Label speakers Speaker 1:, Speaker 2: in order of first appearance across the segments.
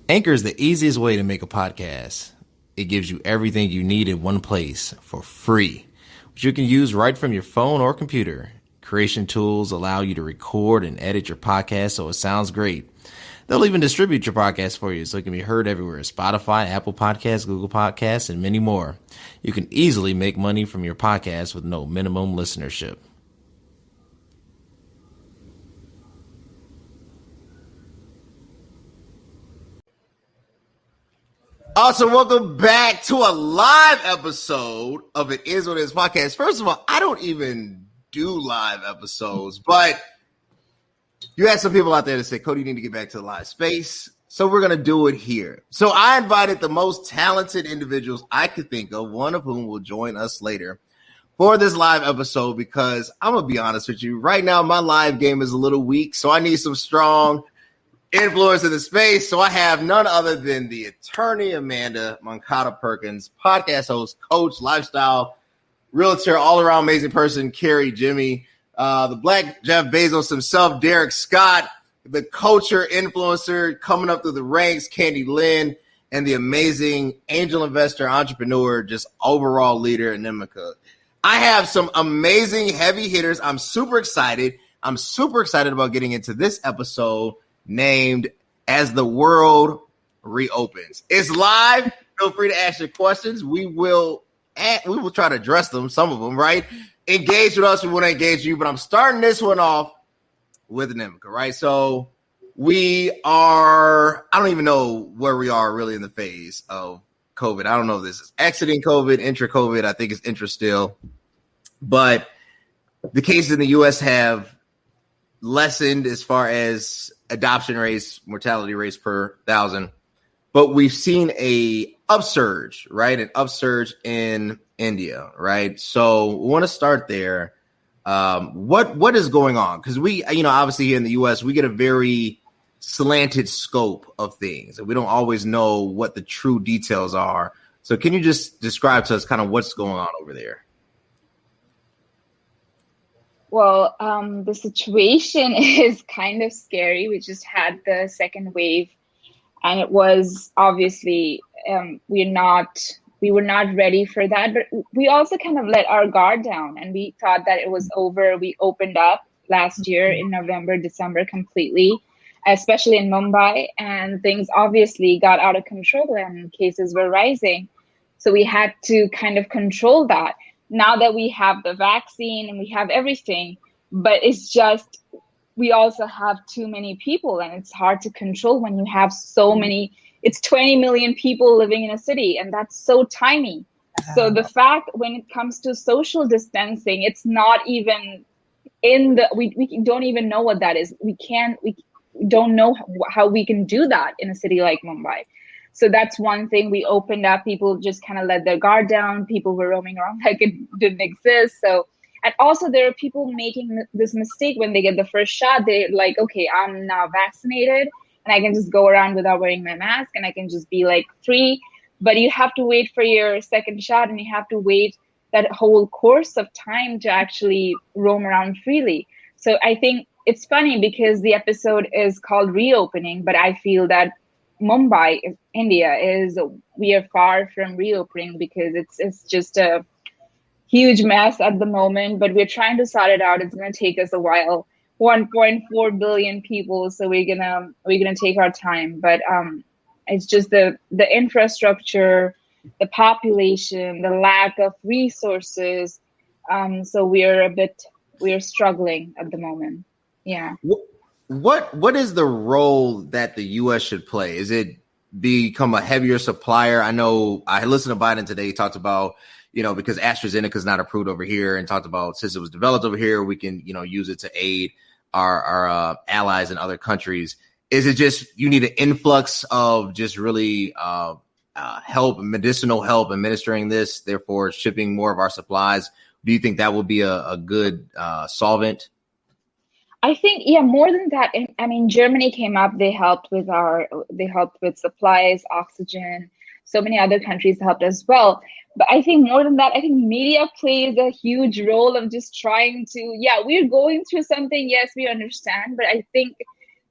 Speaker 1: Anchor is the easiest way to make a podcast. It gives you everything you need in one place for free, which you can use right from your phone or computer. Creation tools allow you to record and edit your podcast so it sounds great. They'll even distribute your podcast for you so it can be heard everywhere: Spotify, Apple Podcasts, Google Podcasts, and many more. You can easily make money from your podcast with no minimum listenership.
Speaker 2: Awesome. Welcome back to a live episode of It Is What It Is podcast. First of all, I don't even do live episodes, but you had some people out there that say, Cody, you need to get back to the live space. So we're going to do it here. So I invited the most talented individuals I could think of, one of whom will join us later for this live episode, because I'm going to be honest with you. Right now, my live game is a little weak, so I need some strong influence in the space. So I have none other than the attorney Amanda Moncada Perkins, podcast host, coach, lifestyle, realtor, all-around amazing person, Carri, Jemmi, the Black Jeff Bezos himself, Derric Scott, the culture influencer coming up through the ranks, Candi, Lynn, and the amazing angel investor, entrepreneur, just overall leader, Anamkia. I have some amazing heavy hitters. I'm super excited. I'm super excited about getting into this episode named As the World Reopens. It's live. Feel free to ask your questions. We will try to address them, some of them, right? Engage with us. We want to engage you, but I'm starting this one off with Anamkia, right? So I don't even know where we are really in the phase of COVID. I don't know if this is exiting COVID, intra-COVID. I think it's intra still. But the cases in the U.S. have lessened as far as adoption rates, mortality rates per thousand, but we've seen a upsurge, right? An upsurge in India, right? So we want to start there. What is going on? Because we, obviously here in the U.S., we get a very slanted scope of things, and we don't always know what the true details are. So can you just describe to us kind of what's going on over there?
Speaker 3: Well, the situation is kind of scary. We just had the second wave, and it was obviously we were not ready for that. But we also kind of let our guard down, and we thought that it was over. We opened up last year in November, December completely, especially in Mumbai, and things obviously got out of control and cases were rising. So we had to kind of control that. Now that we have the vaccine and we have everything, but it's just, we also have too many people, and it's hard to control when you have so many. It's 20 million people living in a city, and that's so tiny. So the fact when it comes to social distancing, it's not even we don't even know what that is. We don't know how we can do that in a city like Mumbai. So that's one thing. We opened up, people just kind of let their guard down. People were roaming around like it didn't exist. So, and also there are people making this mistake when they get the first shot. They're like, okay, I'm now vaccinated and I can just go around without wearing my mask and I can just be like free. But you have to wait for your second shot, and you have to wait that whole course of time to actually roam around freely. So I think it's funny because the episode is called Reopening, but I feel that Mumbai, India, we are far from reopening because it's just a huge mess at the moment, but we're trying to sort it out. It's going to take us a while. 1.4 billion people, so we're gonna take our time. But it's just the infrastructure, the population, the lack of resources. So we're struggling at the moment. Yeah.
Speaker 2: What is the role that the U.S. should play? Is it become a heavier supplier? I know I listened to Biden today. He talked about, because AstraZeneca is not approved over here, and talked about since it was developed over here, we can, use it to aid our allies in other countries. Is it just you need an influx of just really help, medicinal help administering this, therefore shipping more of our supplies? Do you think that would be a good solvent?
Speaker 3: I think, yeah, more than that. I mean, Germany came up, they helped with supplies, oxygen. So many other countries helped as well. But I think more than that, I think media plays a huge role of just trying to, we're going through something. Yes, we understand. But I think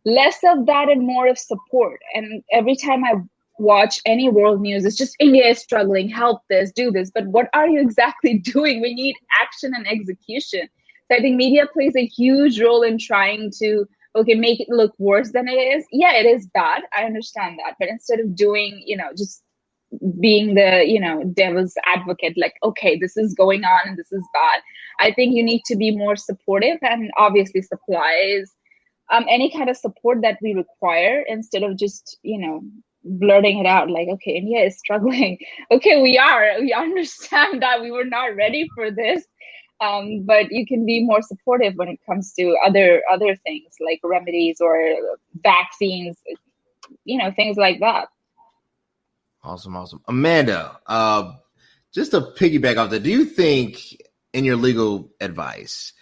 Speaker 3: less of that and more of support. And every time I watch any world news, it's just India is struggling, help this, do this. But what are you exactly doing? We need action and execution. So I think media plays a huge role in trying to, okay, make it look worse than it is. Yeah, it is bad. I understand that. But instead of doing, just being the, devil's advocate, like, okay, this is going on and this is bad. I think you need to be more supportive, and obviously supplies any kind of support that we require, instead of just, blurting it out like, okay, India is struggling. Okay, we understand that we were not ready for this. But you can be more supportive when it comes to other things like remedies or vaccines, things like that.
Speaker 2: Awesome. Amanda, just to piggyback off that, do you think in your legal advice,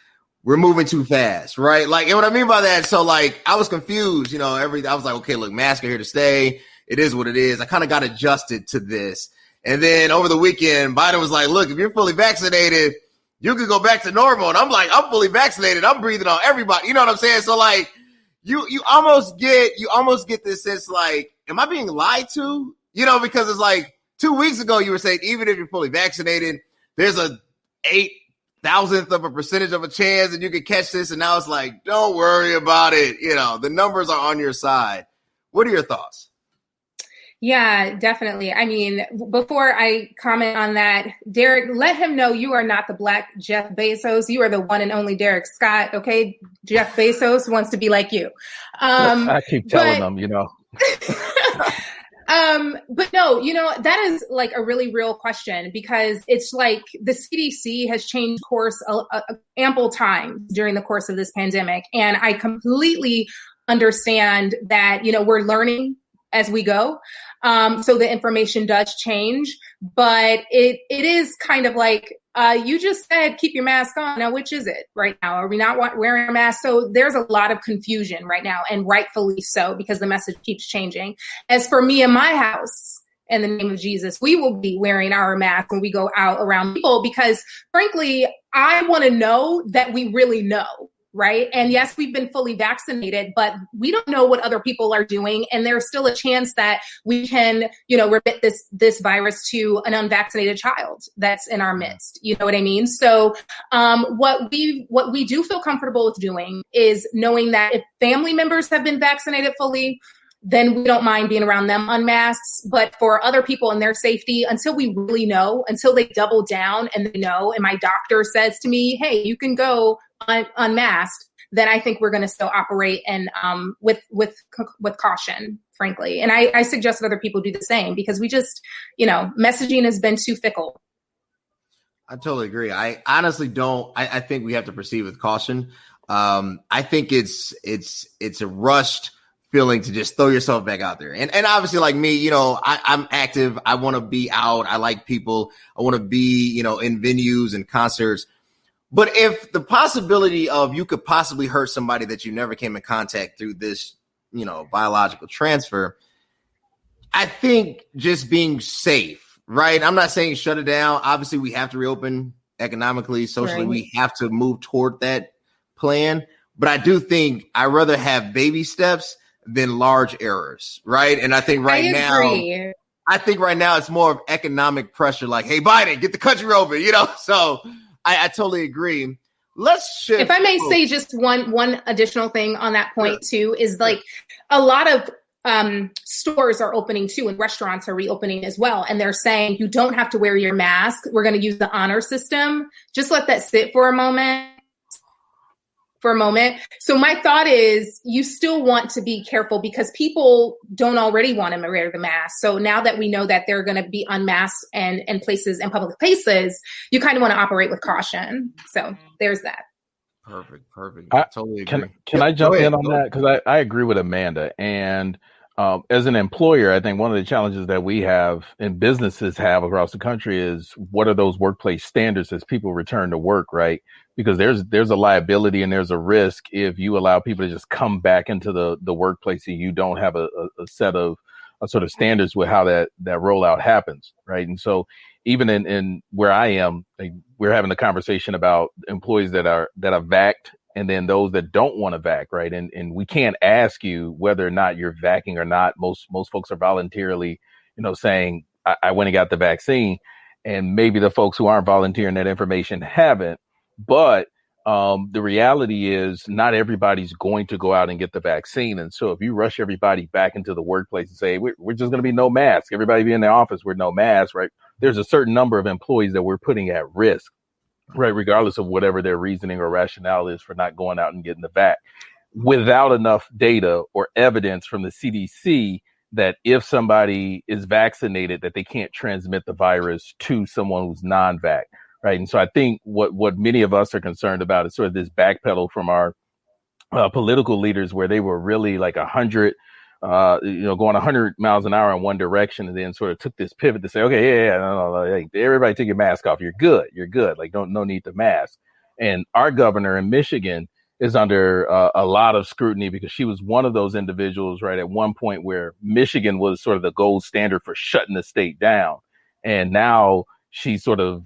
Speaker 2: we're moving too fast, right? Like, what I mean by that, so like, I was confused, I was like, okay, look, masks are here to stay. It is what it is. I kind of got adjusted to this. And then over the weekend, Biden was like, look, if you're fully vaccinated, you can go back to normal. And I'm like, I'm fully vaccinated. I'm breathing on everybody. You know what I'm saying? So like, you almost get this sense like, am I being lied to? Because it's like 2 weeks ago, you were saying, even if you're fully vaccinated, there's a 8,000th of a percentage of a chance and you could catch this. And now it's like, don't worry about it. The numbers are on your side. What are your thoughts?
Speaker 4: Yeah, definitely. I mean, before I comment on that, Derric, let him know you are not the Black Jeff Bezos. You are the one and only Derric Scott. Okay. Jeff Bezos wants to be like you.
Speaker 5: I keep telling them,
Speaker 4: But no, that is like a really real question, because it's like the CDC has changed course ample time during the course of this pandemic. And I completely understand that, we're learning as we go. So the information does change, but it is kind of like, you just said, keep your mask on. Now, which is it right now? Are we not wearing a mask? So there's a lot of confusion right now, and rightfully so, because the message keeps changing. As for me and my house, in the name of Jesus, we will be wearing our mask when we go out around people, because frankly, I want to know that we really know. Right. And yes, we've been fully vaccinated, but we don't know what other people are doing. And there's still a chance that we can, remit this virus to an unvaccinated child that's in our midst. You know what I mean? So what we do feel comfortable with doing is knowing that if family members have been vaccinated fully, then we don't mind being around them unmasked. But for other people and their safety, until we really know, until they double down and they know, and my doctor says to me, hey, you can go unmasked, then I think we're going to still operate and with caution, frankly. And I suggest that other people do the same, because we just, messaging has been too fickle.
Speaker 2: I totally agree. I honestly don't. I think we have to proceed with caution. I think it's a rushed feeling to just throw yourself back out there. And obviously, like me, I'm active. I want to be out. I like people. I want to be, in venues and concerts. But if the possibility of you could possibly hurt somebody that you never came in contact through this, biological transfer, I think just being safe, right? I'm not saying shut it down. Obviously, we have to reopen economically, socially. Right. We have to move toward that plan. But I do think I'd rather have baby steps than large errors, right? And I think right now it's more of economic pressure, like, hey, Biden, get the country open, So I totally agree. Let's shift.
Speaker 4: If I may say just one additional thing on that point too, is like a lot of stores are opening too, and restaurants are reopening as well. And they're saying you don't have to wear your mask. We're going to use the honor system. Just let that sit for a moment. So my thought is you still want to be careful, because people don't already want to wear the mask. So now that we know that they're going to be unmasked and places and public places, you kind of want to operate with caution. So there's that.
Speaker 2: Perfect. I totally agree.
Speaker 5: Can I jump in on that? Because I agree with Amanda. And as an employer, I think one of the challenges that we have and businesses have across the country is, what are those workplace standards as people return to work, right? Because there's a liability and there's a risk if you allow people to just come back into the workplace and you don't have a set of sort of standards with how that rollout happens, right? And so even in where I am, like, we're having a conversation about employees that are vaxxed and then those that don't want to vac, right? And we can't ask you whether or not you're vacking or not. Most folks are voluntarily, saying I went and got the vaccine, and maybe the folks who aren't volunteering that information haven't. But the reality is not everybody's going to go out and get the vaccine. And so if you rush everybody back into the workplace and say, we're just going to be no mask, everybody be in the office with no mask, right? There's a certain number of employees that we're putting at risk, right? Regardless of whatever their reasoning or rationale is for not going out and getting the vac, without enough data or evidence from the CDC that if somebody is vaccinated, that they can't transmit the virus to someone who's non-vac. Right. And so I think what many of us are concerned about is sort of this backpedal from our political leaders, where they were really like 100, going 100 miles an hour in one direction, and then sort of took this pivot to say, OK, no, everybody take your mask off. You're good. Like, no need to mask. And our governor in Michigan is under a lot of scrutiny because she was one of those individuals, right, at one point where Michigan was sort of the gold standard for shutting the state down. And now she sort of,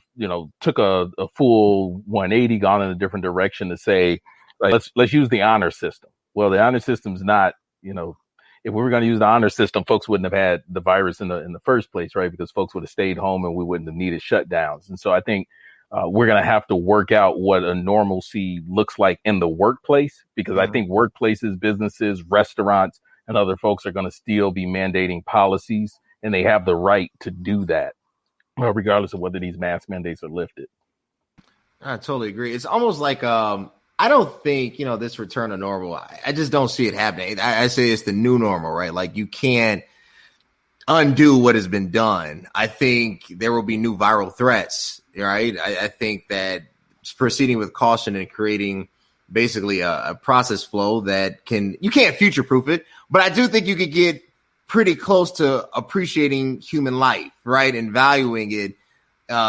Speaker 5: took a full 180, gone in a different direction to say, like, let's use the honor system. Well, the honor system's not, if we were going to use the honor system, folks wouldn't have had the virus in the first place, right? Because folks would have stayed home and we wouldn't have needed shutdowns. And so I think we're going to have to work out what a normalcy looks like in the workplace, because I think workplaces, businesses, restaurants, and other folks are going to still be mandating policies, and they have the right to do that, regardless of whether these mask mandates are lifted.
Speaker 2: I totally agree. It's almost like I don't think, this return to normal, I just don't see it happening. I say it's the new normal, right? Like, you can't undo what has been done. I think there will be new viral threats, right? I think that proceeding with caution and creating basically a process flow that you can't future proof it, but I do think you could get pretty close to appreciating human life, right? And valuing it,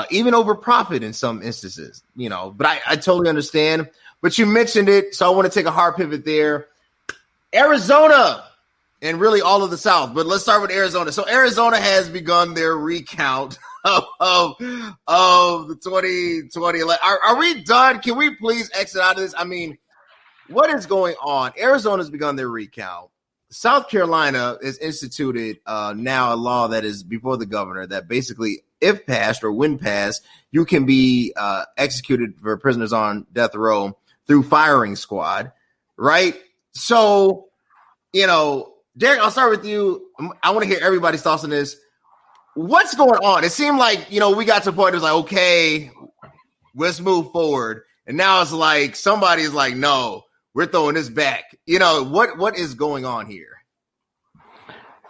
Speaker 2: even over profit in some instances, but I totally understand. But you mentioned it, so I want to take a hard pivot there. Arizona and really all of the South, but let's start with Arizona. So Arizona has begun their recount of the 2020. Are we done? Can we please exit out of this? I mean, what is going on? Arizona's begun their recount. South Carolina has instituted now a law that is before the governor that basically, if passed or when passed, you can be executed for prisoners on death row through firing squad, right? So, Derric, I'll start with you. I want to hear everybody's thoughts on this. What's going on? It seemed like, we got to a point it was like, okay, let's move forward. And now it's like somebody's like, no, we're throwing this back. What is going on here?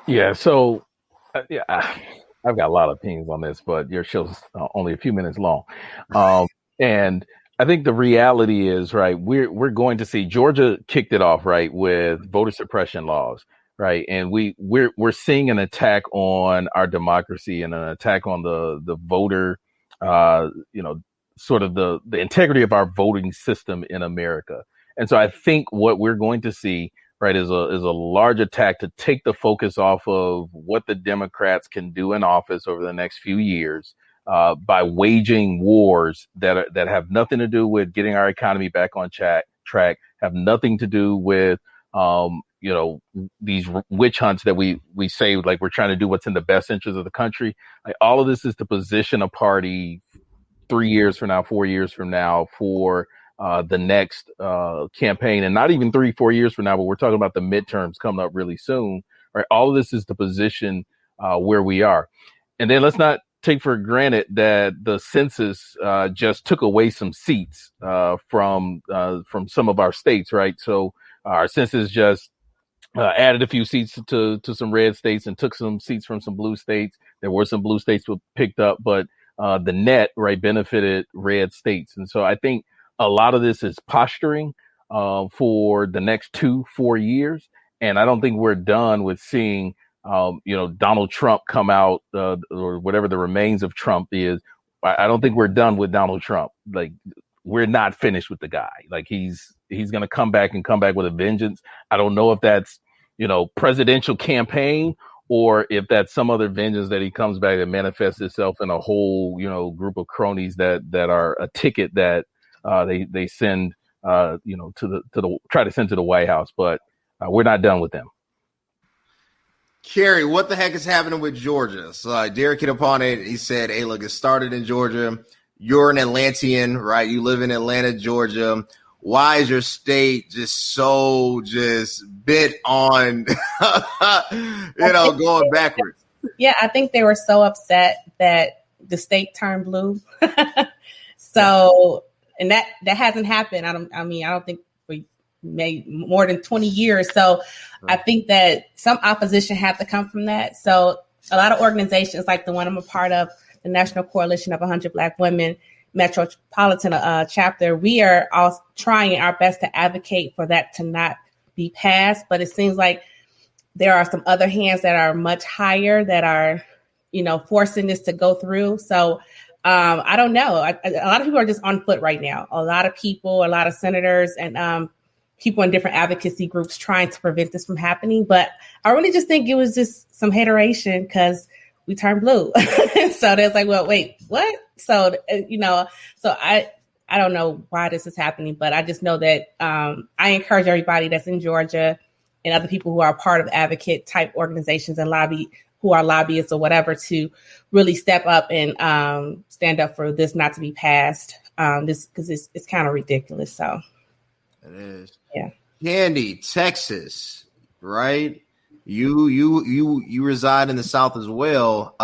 Speaker 5: Yeah, so I've got a lot of opinions on this, but your show's only a few minutes long. And I think the reality is, right, we're going to see Georgia kicked it off, right, with voter suppression laws, right? And we're seeing an attack on our democracy and an attack on the voter, sort of the integrity of our voting system in America. And so I think what we're going to see, right, is a large attack to take the focus off of what the Democrats can do in office over the next few years by waging wars that have nothing to do with getting our economy back on track, have nothing to do with these witch hunts that we say like we're trying to do what's in the best interest of the country. Like, all of this is to position a party 3 years from now, 4 years from now for the next campaign, and not even 3-4 years from now, but we're talking about the midterms coming up really soon, right? All of this is to position where we are. And then let's not take for granted that the census just took away some seats from some of our states, right? So our census just added a few seats to some red states and took some seats from some blue states. There were some blue states that picked up, but the net, right, benefited red states. And so I think a lot of this is posturing for the next 2-4 years. And I don't think we're done with seeing, Donald Trump come out or whatever the remains of Trump is. I don't think we're done with Donald Trump. Like, we're not finished with the guy. Like, he's going to come back with a vengeance. I don't know if that's, presidential campaign or if that's some other vengeance that he comes back and manifests itself in a whole, group of cronies that are a ticket that they send to the try to send to the White House, but we're not done with them.
Speaker 2: Carri, what the heck is happening with Georgia? So Derric hit upon it. He said, hey, look, it started in Georgia. You're an Atlantean, right? You live in Atlanta, Georgia. Why is your state just bent on, going backwards?
Speaker 6: Yeah, I think they were so upset that the state turned blue. So, and that hasn't happened. I don't think for maybe more than 20 years. So I think that some opposition had to come from that. So a lot of organizations like the one I'm a part of, the National Coalition of 100 Black Women Metropolitan chapter, we are all trying our best to advocate for that to not be passed. But it seems like there are some other hands that are much higher that are, forcing this to go through. So I don't know. A lot of people are just on foot right now. A lot of people, a lot of senators and people in different advocacy groups trying to prevent this from happening. But I really just think it was just some hateration because we turned blue. So there's like, well, wait, what? So, so I don't know why this is happening, but I just know that I encourage everybody that's in Georgia and other people who are part of advocate type organizations and who are lobbyists or whatever to really step up and stand up for this not to be passed. Because it's kind of ridiculous. So
Speaker 2: it is.
Speaker 6: Yeah.
Speaker 2: Candi, Texas, right? You reside in the South as well.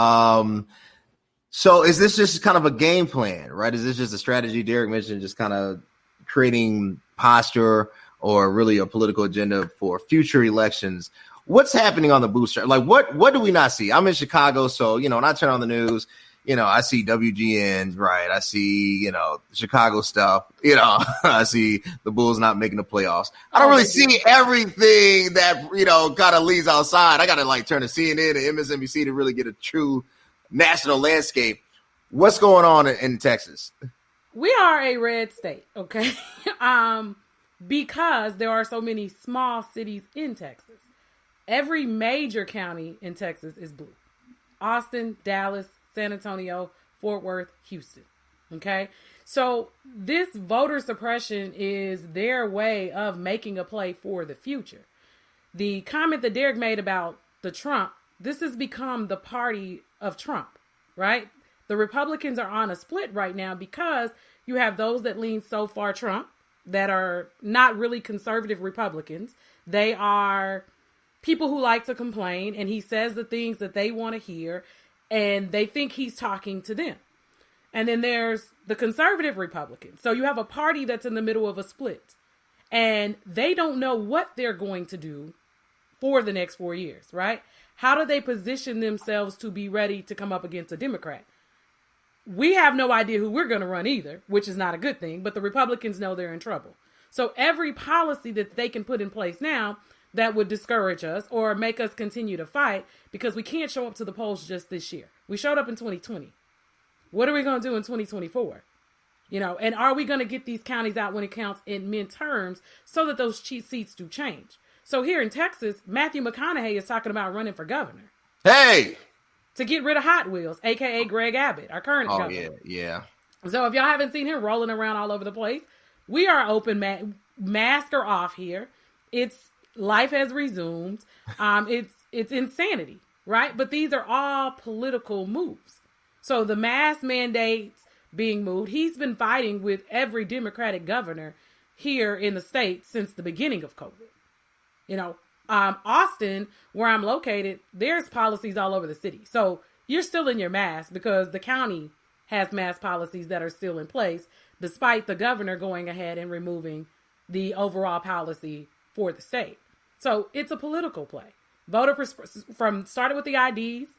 Speaker 2: So is this just kind of a game plan, right? Is this just a strategy Derric mentioned, just kind of creating posture or really a political agenda for future elections? What's happening on the booster? Like what do we not see? I'm in Chicago, so when I turn on the news, I see WGNs, right? I see, Chicago stuff, I see the Bulls not making the playoffs. I don't really see everything that, kind of leads outside. I got to turn to CNN and MSNBC to really get a true national landscape. What's going on in Texas?
Speaker 7: We are a red state, okay? Because there are so many small cities in Texas. Every major county in Texas is blue. Austin, Dallas, San Antonio, Fort Worth, Houston. Okay. So this voter suppression is their way of making a play for the future. The comment that Derric made about the Trump, this has become the party of Trump, right? The Republicans are on a split right now because you have those that lean so far Trump that are not really conservative Republicans. They are people who like to complain, and he says the things that they want to hear, and they think he's talking to them. And then there's the conservative Republicans. So you have a party that's in the middle of a split, and they don't know what they're going to do for the next 4 years, right? How do they position themselves to be ready to come up against a Democrat? We have no idea who we're going to run either, which is not a good thing, but the Republicans know they're in trouble. So every policy that they can put in place now that would discourage us or make us continue to fight, because we can't show up to the polls just this year. We showed up in 2020. What are we going to do in 2024? And are we going to get these counties out when it counts in midterms so that those seats do change? So here in Texas, Matthew McConaughey is talking about running for governor.
Speaker 2: Hey! To
Speaker 7: get rid of Hot Wheels, a.k.a. Greg Abbott, our current governor.
Speaker 2: Oh, yeah.
Speaker 7: So if y'all haven't seen him rolling around all over the place, we are open, mask are off here. Life has resumed. It's insanity, right? But these are all political moves. So the mask mandates being moved. He's been fighting with every Democratic governor here in the state since the beginning of COVID. Austin, where I'm located, there's policies all over the city. So you're still in your mask because the county has mask policies that are still in place, despite the governor going ahead and removing the overall policy for the state. So it's a political play. Started with the IDs.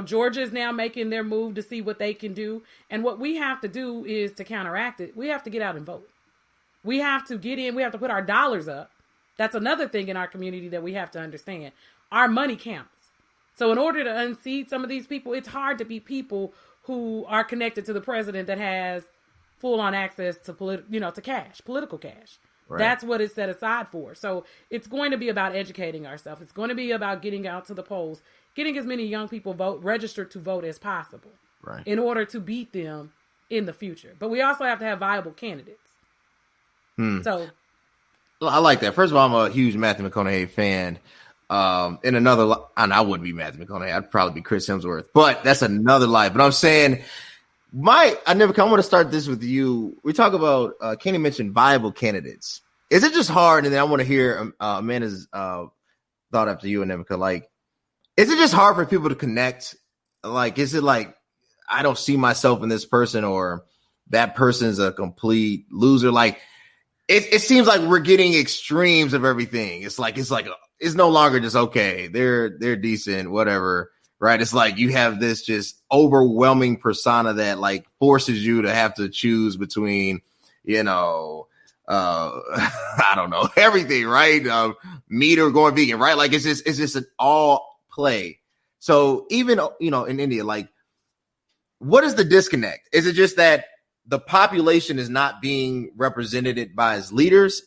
Speaker 7: Georgia is now making their move to see what they can do. And what we have to do is to counteract it. We have to get out and vote. We have to get in. We have to put our dollars up. That's another thing in our community that we have to understand. Our money counts. So in order to unseat some of these people, it's hard to be people who are connected to the president that has full on access to political cash. Right. That's what it's set aside for. So it's going to be about educating ourselves. It's going to be about getting out to the polls, getting as many young people registered to vote as possible, right, in order to beat them in the future. But we also have to have viable candidates. So
Speaker 2: I like that. First of all, I'm a huge Matthew McConaughey fan. In another, and I wouldn't be Matthew McConaughey. I'd probably be Chris Hemsworth, but that's another life. But I'm saying, I want to start this with you. We talk about, Kenny mentioned viable candidates. Is it just hard? And then I want to hear Amanda's thought after you, Anamkia. Like, is it just hard for people to connect? Like, is it like, I don't see myself in this person, or that person's a complete loser? Like, it seems like we're getting extremes of everything. It's no longer just, okay, they're decent, whatever, right? It's like you have this just overwhelming persona that like forces you to have to choose between, I don't know, everything, right? Meat or going vegan, right? Like it's just an all play. So even, in India, like, what is the disconnect? Is it just that the population is not being represented by its leaders,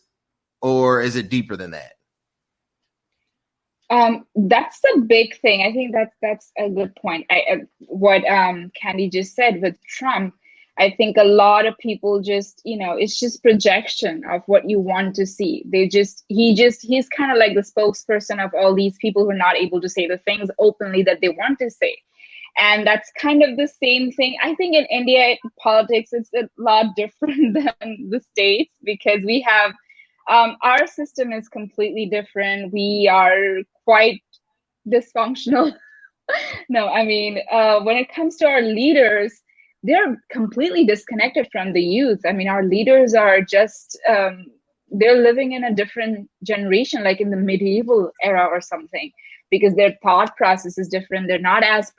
Speaker 2: or is it deeper than that?
Speaker 3: That's the big thing. I think that's a good point. What Candi just said with Trump, I think a lot of people just, it's just projection of what you want to see. He's kind of like the spokesperson of all these people who are not able to say the things openly that they want to say. And that's kind of the same thing. I think in India, politics, it's a lot different than the States, because we have, our system is completely different. We are quite dysfunctional. No, I mean, when it comes to our leaders, they're completely disconnected from the youth. I mean, our leaders are just, they're living in a different generation, like in the medieval era or something, because their thought process is different. They're not as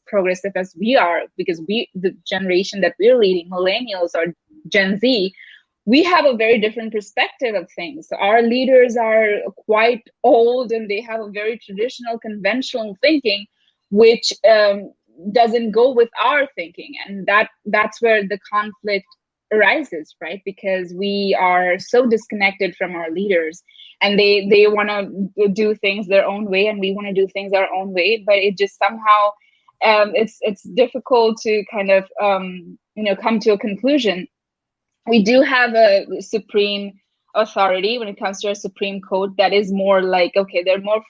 Speaker 3: progressive as we are, because the generation that we're leading, millennials or Gen Z, we have a very different perspective of things. So our leaders are quite old, and they have a very traditional, conventional thinking, which doesn't go with our thinking. And that's where the conflict arises, right? Because we are so disconnected from our leaders, and they want to do things their own way, and we want to do things our own way. But it just somehow, it's difficult to kind of, come to a conclusion. We do have a supreme authority when it comes to our Supreme Court that is more like, okay, they're more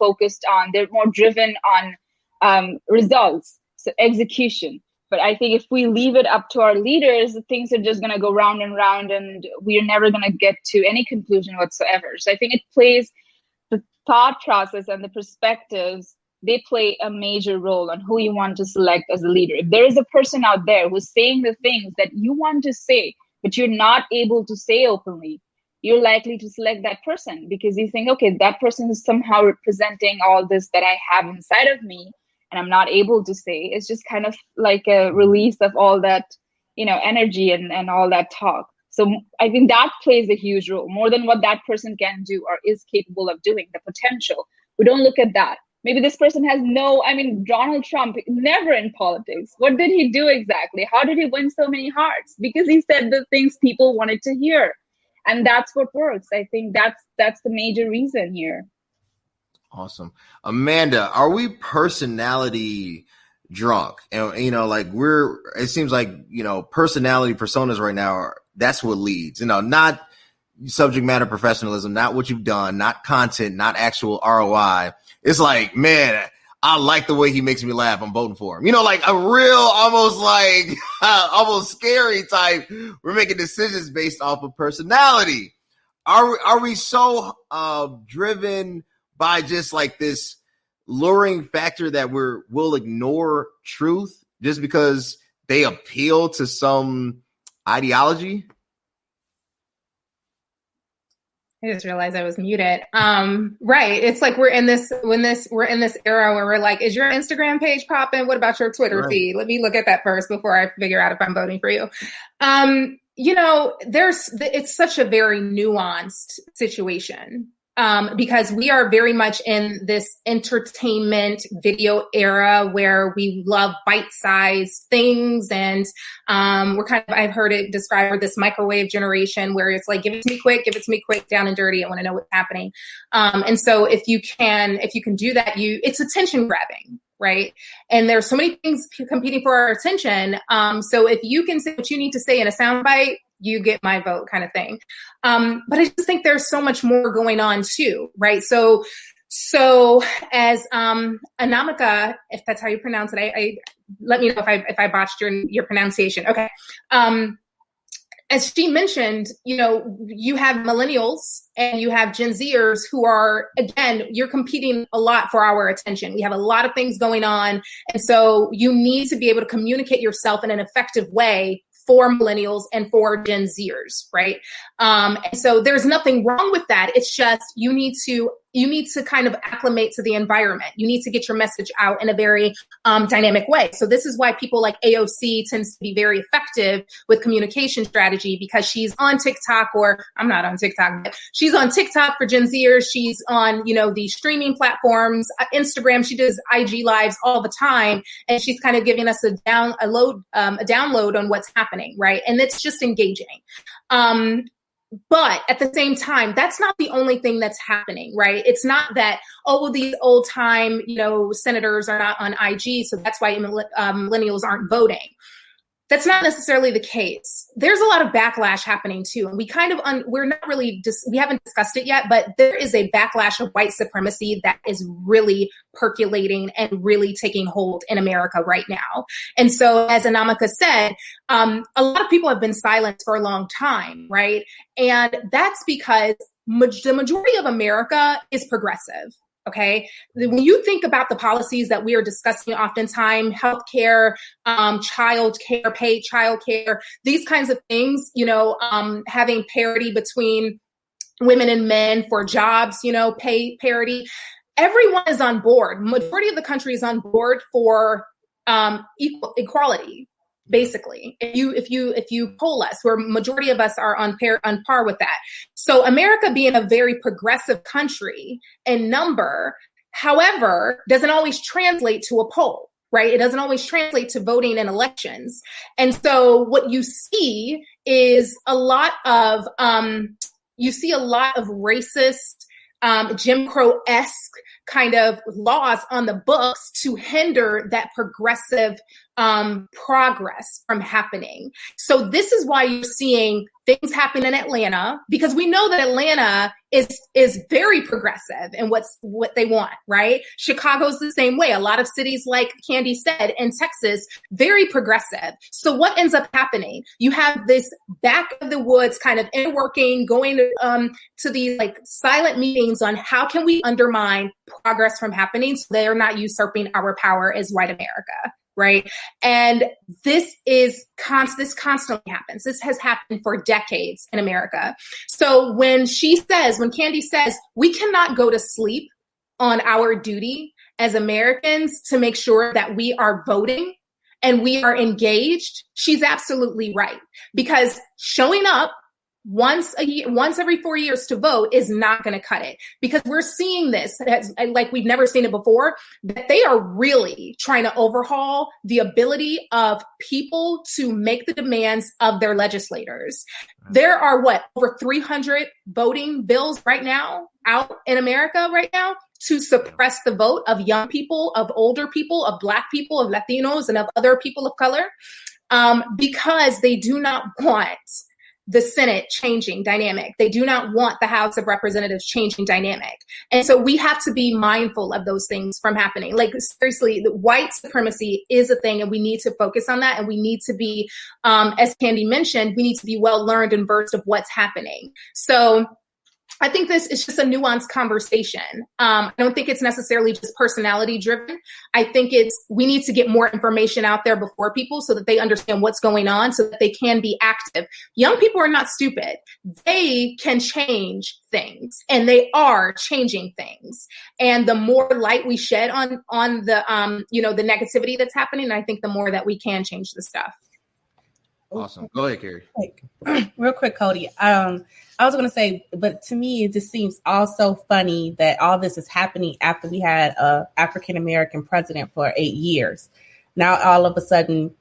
Speaker 3: driven on results, so execution. But I think if we leave it up to our leaders, things are just going to go round and round, and we are never going to get to any conclusion whatsoever. So I think the thought process and the perspectives, they play a major role on who you want to select as a leader. If there is a person out there who's saying the things that you want to say, but you're not able to say openly, you're likely to select that person, because you think, okay, that person is somehow representing all this that I have inside of me, and I'm not able to say. It's just kind of like a release of all that, energy and all that talk. So I think that plays a huge role, more than what that person can do or is capable of doing, the potential. We don't look at that. Maybe this person has Donald Trump, never in politics. What did he do exactly? How did he win so many hearts? Because he said the things people wanted to hear. And that's what works. I think that's the major reason here.
Speaker 2: Awesome. Amanda, are we personality drunk? And, it seems like, personality personas right now, that's what leads, not subject matter professionalism, not what you've done, not content, not actual ROI. It's like, man, I like the way he makes me laugh. I'm voting for him. Like a real, almost scary type. We're making decisions based off of personality. Are we so driven by just like this luring factor that we'll ignore truth just because they appeal to some ideology?
Speaker 4: I just realized I was muted. Right. It's like we're in this era where we're like, is your Instagram page popping? What about your Twitter feed? Let me look at that first before I figure out if I'm voting for you. It's such a very nuanced situation. Because we are very much in this entertainment video era where we love bite-sized things, and I've heard it described as this microwave generation where it's like, give it to me quick, down and dirty. I want to know what's happening. And so if you can do that, it's attention grabbing, right? And there's so many things competing for our attention. So if you can say what you need to say in a soundbite, you get my vote kind of thing. But I just think there's so much more going on too, right? So as Anamkia, if that's how you pronounce it, I let me know if I botched your pronunciation. Okay. As she mentioned, you have millennials and you have Gen Zers who are, again, you're competing a lot for our attention. We have a lot of things going on. And so you need to be able to communicate yourself in an effective way for millennials and for Gen Zers, right? And so there's nothing wrong with that. It's just you need to kind of acclimate to the environment. You need to get your message out in a very dynamic way. So this is why people like AOC tends to be very effective with communication strategy, because she's on TikTok, or I'm not on TikTok, but she's on TikTok for Gen Zers. She's on, the streaming platforms, Instagram. She does IG lives all the time. And she's kind of giving us a download on what's happening, right? And it's just engaging. But at the same time, that's not the only thing that's happening, right? It's not that, these old time, senators are not on IG, so that's why millennials aren't voting. That's not necessarily the case. There's a lot of backlash happening too. And we kind of, we haven't discussed it yet, but there is a backlash of white supremacy that is really percolating and really taking hold in America right now. And so, as Anamkia said, a lot of people have been silent for a long time, right? And that's because the majority of America is progressive. Okay. When you think about the policies that we are discussing oftentimes, healthcare, childcare, paid childcare, these kinds of things, having parity between women and men for jobs, pay parity, everyone is on board. Majority of the country is on board for equality. Basically, if you poll us, where majority of us are on par with that. So America being a very progressive country in number, however, doesn't always translate to a poll, right? It doesn't always translate to voting in elections. And so what you see is a lot of racist, Jim Crow-esque kind of laws on the books to hinder that progressive progress from happening. So this is why you're seeing things happen in Atlanta, because we know that Atlanta is very progressive in what they want, right? Chicago's the same way. A lot of cities, like Candi said, in Texas, very progressive. So what ends up happening? You have this back of the woods kind of inner working, going to these like silent meetings on how can we undermine progress from happening so they are not usurping our power as white America. Right. And this constantly happens. This has happened for decades in America. So when Candi says, we cannot go to sleep on our duty as Americans to make sure that we are voting and we are engaged, she's absolutely right. Because showing up once every 4 years to vote is not going to cut it, because we're seeing this like we've never seen it before, that they are really trying to overhaul the ability of people to make the demands of their legislators. There are over 300 voting bills right now out in America right now to suppress the vote of young people, of older people, of Black people, of Latinos, and of other people of color, because they do not want the Senate changing dynamic. They do not want the House of Representatives changing dynamic. And so we have to be mindful of those things from happening. Like, seriously, the white supremacy is a thing, and we need to focus on that. And we need to be, as Candi mentioned, we need to be well learned and versed of what's happening. So I think this is just a nuanced conversation. I don't think it's necessarily just personality driven. I think we need to get more information out there before people so that they understand what's going on, so that they can be active. Young people are not stupid. They can change things, and they are changing things. And the more light we shed on the the negativity that's happening, I think the more that we can change the stuff.
Speaker 2: Awesome. Go ahead, Carri.
Speaker 6: Real quick, Cody. I was going to say, but to me, it just seems also funny that all this is happening after we had a African-American president for 8 years. Now, all of a sudden,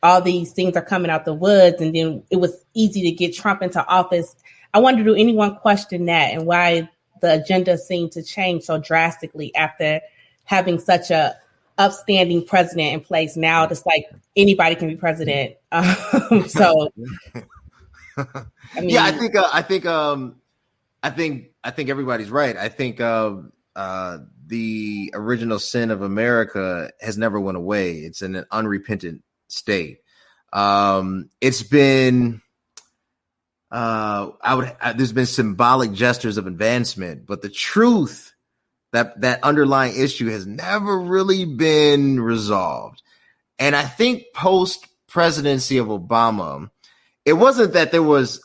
Speaker 6: all these things are coming out the woods, and then it was easy to get Trump into office. I wonder, do anyone question that, and why the agenda seemed to change so drastically after having such a upstanding president in place? Now it's like anybody can be president. So I mean,
Speaker 2: Yeah, I think everybody's right. I think the original sin of America has never went away. It's in an unrepentant state. It's been there's been symbolic gestures of advancement, but the truth that underlying issue has never really been resolved. And I think post presidency of Obama, it wasn't that there was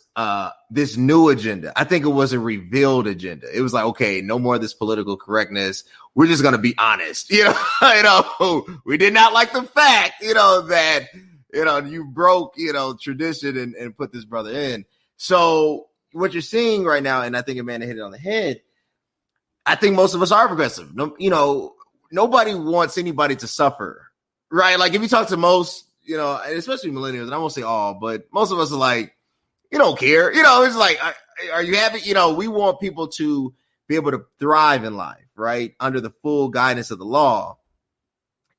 Speaker 2: this new agenda. I think it was a revealed agenda. It was like, okay, no more of this political correctness. We're just going to be honest. We did not like the fact, that, you broke, tradition and put this brother in. So what you're seeing right now, and I think Amanda hit it on the head, I think most of us are progressive. Nobody wants anybody to suffer, right? Like if you talk to most, and especially millennials, and I won't say all, but most of us are like, you don't care. It's like, are you happy? We want people to be able to thrive in life, right? Under the full guidance of the law.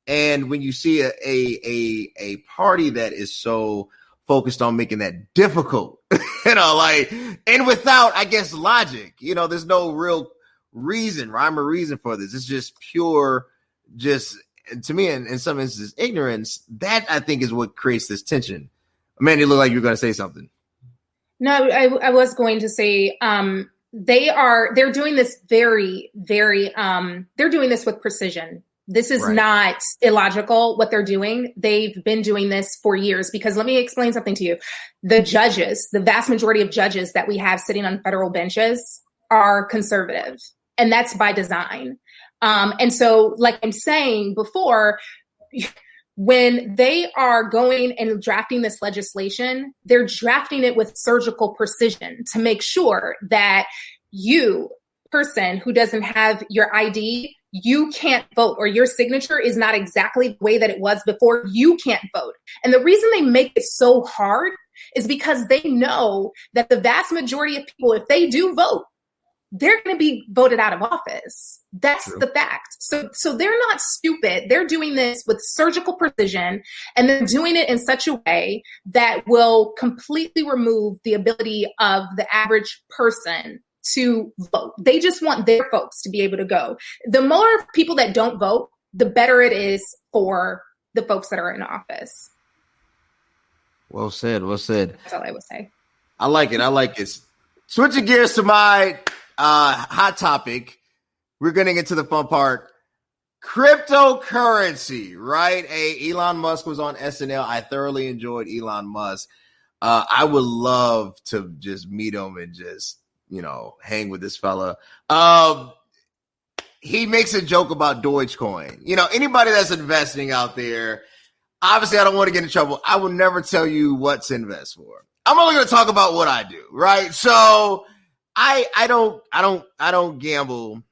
Speaker 2: And when you see a party that is so focused on making that difficult, and without, I guess, logic, there's no real rhyme or reason for this. It's just pure, to me, in some instances, ignorance. That I think is what creates this tension. Amanda, you look like you're going to say something.
Speaker 4: No, I was going to say they're doing this very, very, they're doing this with precision. This is not illogical what they're doing. They've been doing this for years because let me explain something to you. The judges, the vast majority of judges that we have sitting on federal benches are conservative, and that's by design. And so, like I'm saying before, when they are going and drafting this legislation, they're drafting it with surgical precision to make sure that you, person who doesn't have your ID, you can't vote, or your signature is not exactly the way that it was before. You can't vote. And the reason they make it so hard is because they know that the vast majority of people, if they do vote, they're going to be voted out of office. That's the fact. So they're not stupid. They're doing this with surgical precision, and they're doing it in such a way that will completely remove the ability of the average person to vote. They just want their folks to be able to go. The more people that don't vote, the better it is for the folks that are in office.
Speaker 2: Well said. Well said.
Speaker 4: That's all I would say.
Speaker 2: I like it. Switching gears to my hot topic. We're getting into the fun part. Cryptocurrency, right? Elon Musk was on SNL. I thoroughly enjoyed Elon Musk. I would love to just meet him and just, hang with this fella. He makes a joke about Dogecoin. Anybody that's investing out there, obviously I don't want to get in trouble. I will never tell you what to invest for. I'm only going to talk about what I do, right? So I don't gamble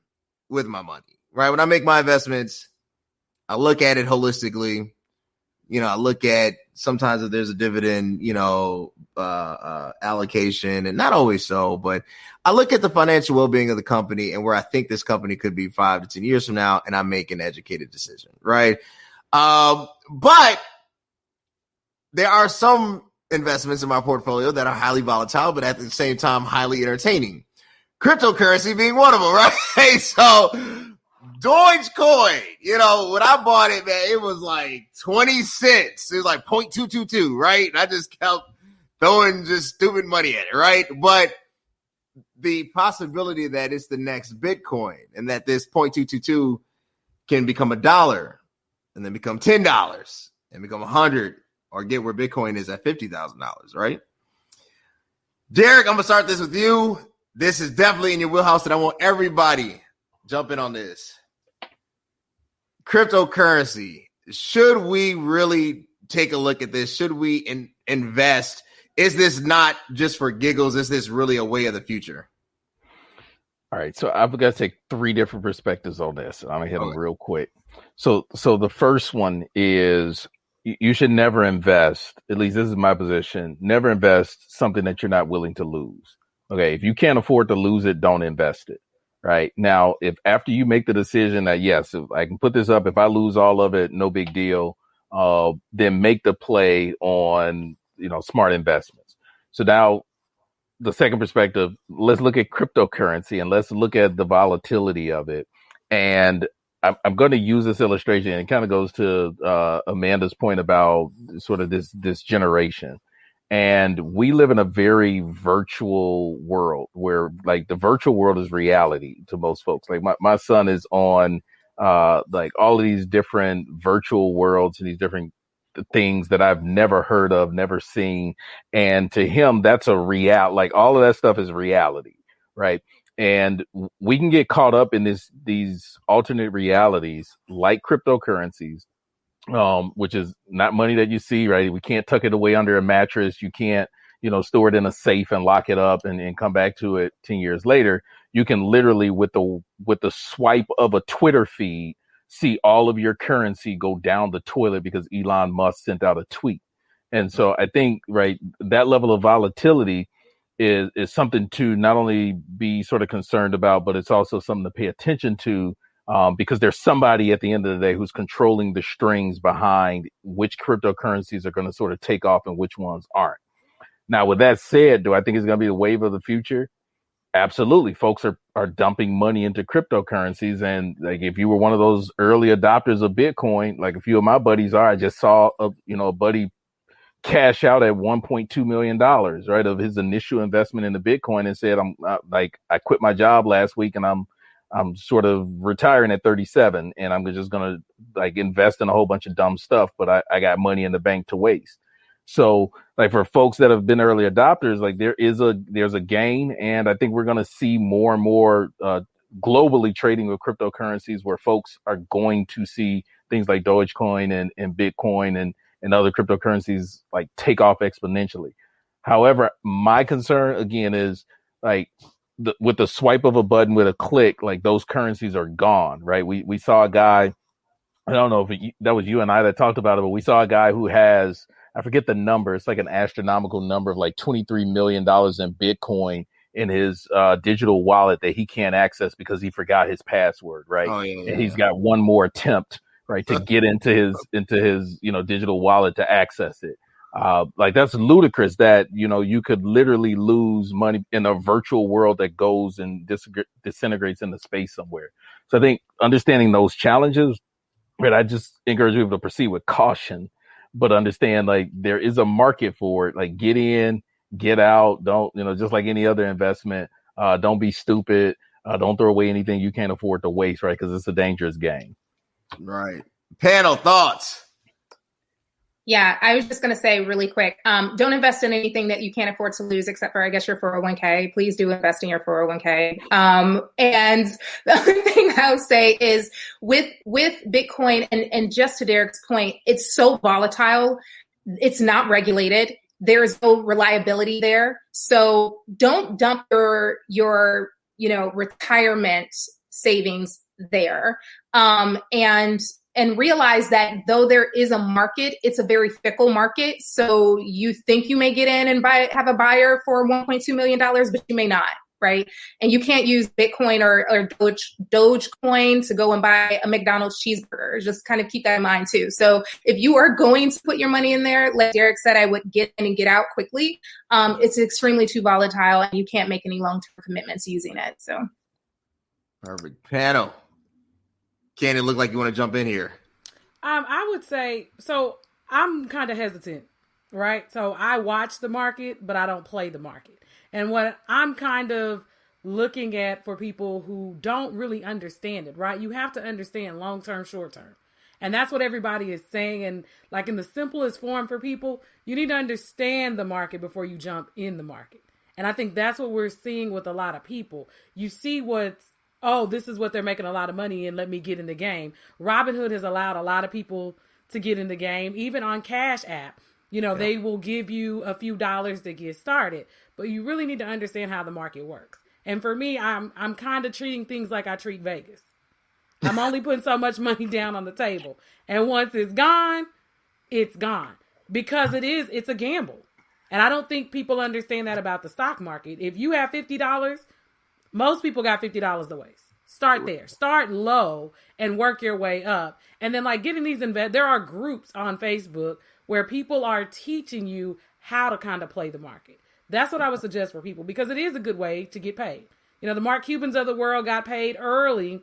Speaker 2: with my money, right? When I make my investments, I look at it holistically. I look at sometimes if there's a dividend, allocation, and not always so, but I look at the financial well-being of the company and where I think this company could be 5 to 10 years from now, and I make an educated decision, right? But there are some investments in my portfolio that are highly volatile, but at the same time, highly entertaining. Cryptocurrency being one of them, right? So Dogecoin, when I bought it, man, it was like 20 cents. It was like 0.222, right? And I just kept throwing just stupid money at it, right? But the possibility that it's the next Bitcoin and that this 0.222 can become $1 and then become $10 and become 100 or get where Bitcoin is at $50,000, right? Derric, I'm going to start this with you. This is definitely in your wheelhouse, and I want everybody jump in on this. Cryptocurrency. Should we really take a look at this? Should we invest? Is this not just for giggles? Is this really a way of the future?
Speaker 5: All right. So I've got to take 3 different perspectives on this. I'm going to hit them real quick. So the first one is you should never invest, at least this is my position, never invest something that you're not willing to lose. Okay. If you can't afford to lose it, don't invest it. Right now, if after you make the decision that, yes, if I can put this up, if I lose all of it, no big deal, then make the play on, smart investments. So now the second perspective, let's look at cryptocurrency and let's look at the volatility of it. And I'm going to use this illustration, and it kind of goes to Amanda's point about sort of this generation. And we live in a very virtual world where like the virtual world is reality to most folks. Like my son is on like all of these different virtual worlds and these different things that I've never heard of, never seen. And to him, that's a like all of that stuff is reality, right? And we can get caught up in these alternate realities like cryptocurrencies, which is not money that you see, right? We can't tuck it away under a mattress. You can't, store it in a safe and lock it up and come back to it 10 years later. You can literally with the swipe of a Twitter feed, see all of your currency go down the toilet because Elon Musk sent out a tweet. And so I think, right, that level of volatility is something to not only be sort of concerned about, but it's also something to pay attention to, because there's somebody at the end of the day who's controlling the strings behind which cryptocurrencies are going to sort of take off and which ones aren't. Now, with that said, do I think it's going to be the wave of the future? Absolutely. Folks are dumping money into cryptocurrencies. And like, if you were one of those early adopters of Bitcoin, like a few of my buddies are, I just saw a buddy cash out at $1.2 million, right, of his initial investment in the Bitcoin, and said, I quit my job last week and I'm sort of retiring at 37 and I'm just going to like invest in a whole bunch of dumb stuff, but I got money in the bank to waste. So like for folks that have been early adopters, like there's a gain. And I think we're going to see more and more globally trading with cryptocurrencies where folks are going to see things like Dogecoin and Bitcoin and other cryptocurrencies like take off exponentially. However, my concern again is like with the swipe of a button with a click, like those currencies are gone, right? We saw a guy, I don't know if that was you and I that talked about it, but we saw a guy who has, I forget the number, it's like an astronomical number of like $23 million in Bitcoin in his digital wallet that he can't access because he forgot his password, right?
Speaker 2: Oh, yeah.
Speaker 5: And he's got one more attempt, right, to get into his digital wallet to access it. Like that's ludicrous that you could literally lose money in a virtual world that goes and disintegrates into space somewhere. So I think understanding those challenges, right, I just encourage people to proceed with caution, but understand like there is a market for it. Like get in, get out. Don't just like any other investment. Don't be stupid. Don't throw away anything you can't afford to waste, right? Because it's a dangerous game.
Speaker 2: Right. Panel thoughts.
Speaker 4: Yeah, I was just going to say really quick, don't invest in anything that you can't afford to lose, except for, I guess, your 401k. Please do invest in your 401k. And the other thing I would say is with Bitcoin, and just to Derric's point, it's so volatile. It's not regulated. There is no reliability there. So don't dump your retirement savings there. And realize that though there is a market, it's a very fickle market. So you think you may get in and have a buyer for $1.2 million, but you may not, right? And you can't use Bitcoin or Dogecoin to go and buy a McDonald's cheeseburger. Just kind of keep that in mind too. So if you are going to put your money in there, like Derric said, I would get in and get out quickly. It's extremely too volatile and you can't make any long-term commitments using it. So
Speaker 2: perfect. Panel. Candy, look like you want to jump in here.
Speaker 7: I would say, so I'm kind of hesitant, right? So I watch the market, but I don't play the market. And what I'm kind of looking at for people who don't really understand it, right? You have to understand long-term, short-term. And that's what everybody is saying. And like in the simplest form for people, you need to understand the market before you jump in the market. And I think that's what we're seeing with a lot of people. You see this is what they're making a lot of money in, let me get in the game. Robinhood has allowed a lot of people to get in the game, even on Cash App. They will give you a few dollars to get started, but you really need to understand how the market works. And for me, I'm kind of treating things like I treat Vegas. I'm only putting so much money down on the table. And once it's gone, it's gone. Because it's a gamble. And I don't think people understand that about the stock market. If you have $50, most people got $50 to waste. Start there. Start low and work your way up. And then like getting these there are groups on Facebook where people are teaching you how to kind of play the market. That's what I would suggest for people, because it is a good way to get paid. You know, the Mark Cubans of the world got paid early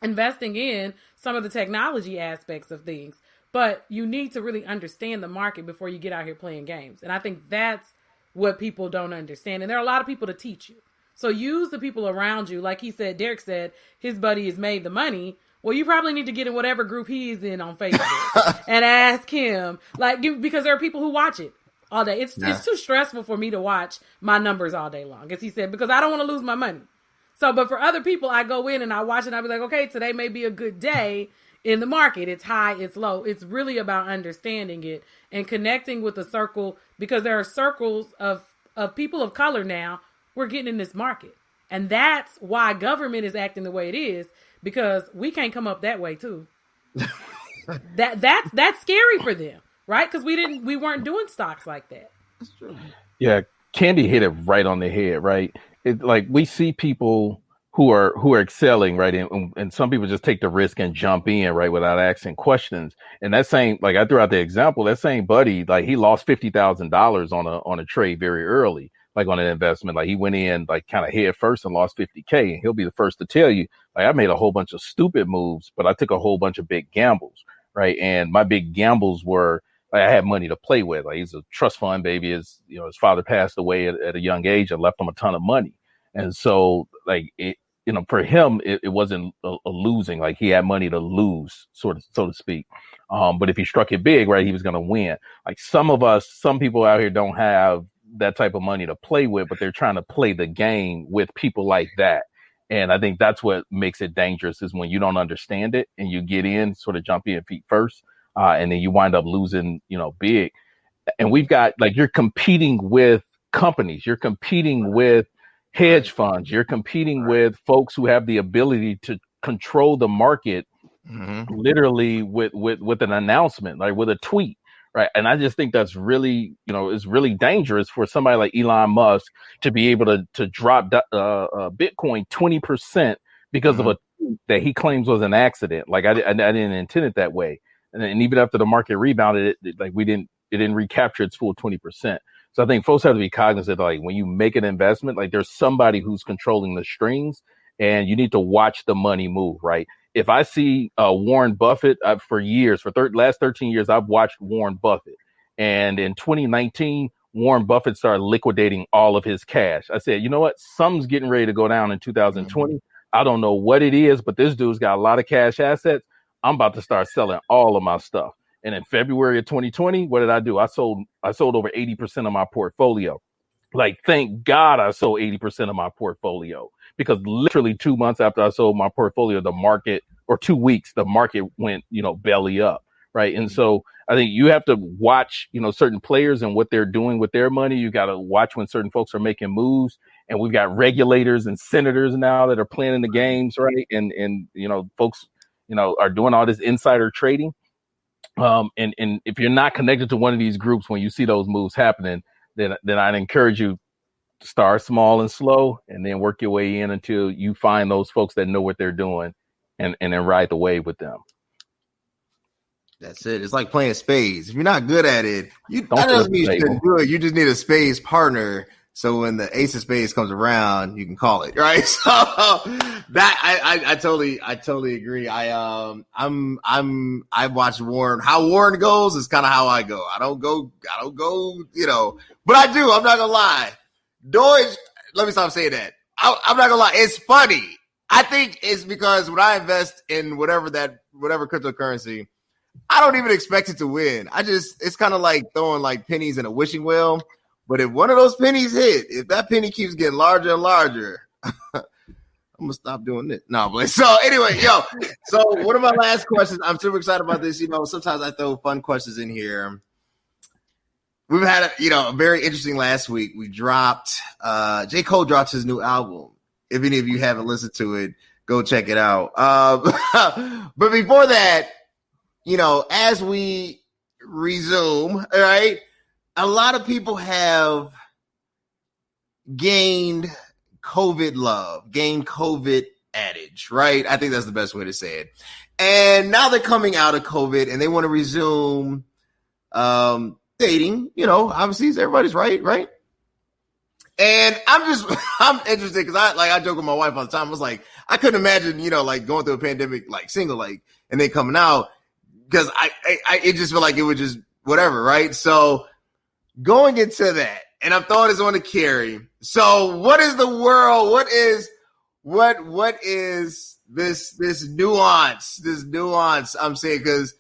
Speaker 7: investing in some of the technology aspects of things. But you need to really understand the market before you get out here playing games. And I think that's what people don't understand. And there are a lot of people to teach you. So use the people around you. Like he said, Derric said, his buddy has made the money. Well, you probably need to get in whatever group he's in on Facebook and ask him, because there are people who watch it all day. It's too stressful for me to watch my numbers all day long, as he said, because I don't want to lose my money. So, but for other people, I go in and I watch it and I'll be like, okay, today may be a good day in the market. It's high, it's low. It's really about understanding it and connecting with a circle, because there are circles of people of color now. We're getting in this market. And that's why government is acting the way it is, because we can't come up that way too. That's scary for them, right? Because we weren't doing stocks like that.
Speaker 2: That's true.
Speaker 5: Yeah, Candi hit it right on the head, right? Like we see people who are excelling, right? And some people just take the risk and jump in, right, without asking questions. And that same, like I threw out the example, that same buddy, like he lost $50,000 on a trade very early, like on an investment. Like he went in like kind of head first and lost $50K. And he'll be the first to tell you, like I made a whole bunch of stupid moves, but I took a whole bunch of big gambles, right? And my big gambles were, like, I had money to play with. Like he's a trust fund baby. His father passed away at a young age and left him a ton of money. And so like it, for him, it wasn't a losing, like he had money to lose, so to speak. But if he struck it big, right, he was going to win. Like some people out here don't have that type of money to play with, but they're trying to play the game with people like that. And I think that's what makes it dangerous, is when you don't understand it and you get in, sort of jump in feet first, and then you wind up losing, big. And we've got, like, you're competing with companies, you're competing with hedge funds, you're competing with folks who have the ability to control the market, literally with an announcement, like with a tweet, right? And I just think that's really, is really dangerous for somebody like Elon Musk to be able to drop Bitcoin 20% because of a tweet that he claims was an accident. Like I didn't intend it that way, and even after the market rebounded, it didn't recapture its full 20%. So I think folks have to be cognizant, like when you make an investment, like there's somebody who's controlling the strings, and you need to watch the money move, right? If I see Warren Buffett, for years, last 13 years, I've watched Warren Buffett. And in 2019, Warren Buffett started liquidating all of his cash. I said, you know what? Something's getting ready to go down in 2020. I don't know what it is, but this dude's got a lot of cash assets. I'm about to start selling all of my stuff. And in February of 2020, what did I do? I sold over 80% of my portfolio. Like, thank God I sold 80% of my portfolio, because literally 2 months after I sold my portfolio, the market, or 2 weeks, the market went, belly up. Right. And so I think you have to watch, certain players and what they're doing with their money. You got to watch when certain folks are making moves. And we've got regulators and senators now that are playing in the games. Right. And folks, are doing all this insider trading. And if you're not connected to one of these groups, when you see those moves happening, then I'd encourage you to start small and slow, and then work your way in until you find those folks that know what they're doing, and then ride the wave with them.
Speaker 2: That's it. It's like playing spades. If you're not good at it, that doesn't mean you shouldn't do it. You just need a spades partner. So when the ace of spades comes around, you can call it, right? So that I totally agree. I watch Warren. How Warren goes is kind of how I go. I don't go, but I do. I'm not gonna lie. Doge. Let me stop saying that. I'm not gonna lie. It's funny. I think it's because when I invest in whatever cryptocurrency, I don't even expect it to win. It's kind of like throwing like pennies in a wishing well. But if one of those pennies hit, if that penny keeps getting larger and larger, I'm gonna stop doing it. No, but so anyway, so one of my last questions, I'm super excited about this. Sometimes I throw fun questions in here. We've had a very interesting last week. We dropped J. Cole dropped his new album. If any of you haven't listened to it, go check it out. But before that, as we resume, all right, a lot of people have gained COVID love, gained COVID adage, right? I think that's the best way to say it. And now they're coming out of COVID and they want to resume dating. Obviously everybody's right? And I'm interested because I joke with my wife all the time. I was like, I couldn't imagine, like going through a pandemic, like single, like, and then coming out because it just felt like it would just whatever. Right. So going into that, and I'm throwing this on to Carri. So what is the world? What is this nuance? This nuance I'm saying, because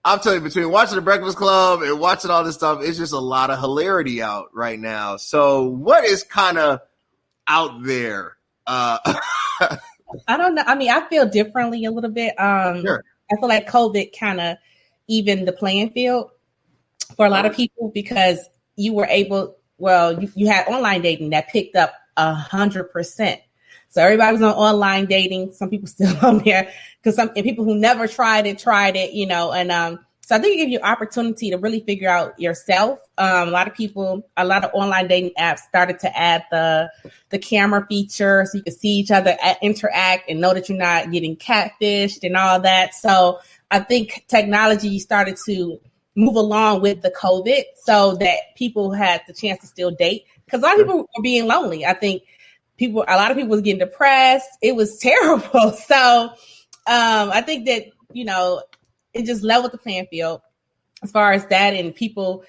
Speaker 2: I'm telling you, between watching the Breakfast Club and watching all this stuff, it's just a lot of hilarity out right now. So what is kind of out there?
Speaker 6: I don't know. I mean, I feel differently a little bit.
Speaker 2: Sure.
Speaker 6: I feel like COVID kind of evened the playing field for a lot of people because you were able, you had online dating that picked up 100%. So everybody was on online dating. Some people still on there because some people who never tried it, and so I think it gives you an opportunity to really figure out yourself. A lot of online dating apps started to add the camera feature so you can see each other interact and know that you're not getting catfished and all that. So I think technology started to move along with the COVID so that people had the chance to still date because a lot of people were being lonely. I think a lot of people was getting depressed. It was terrible. So I think that, it just leveled the playing field as far as that, and people,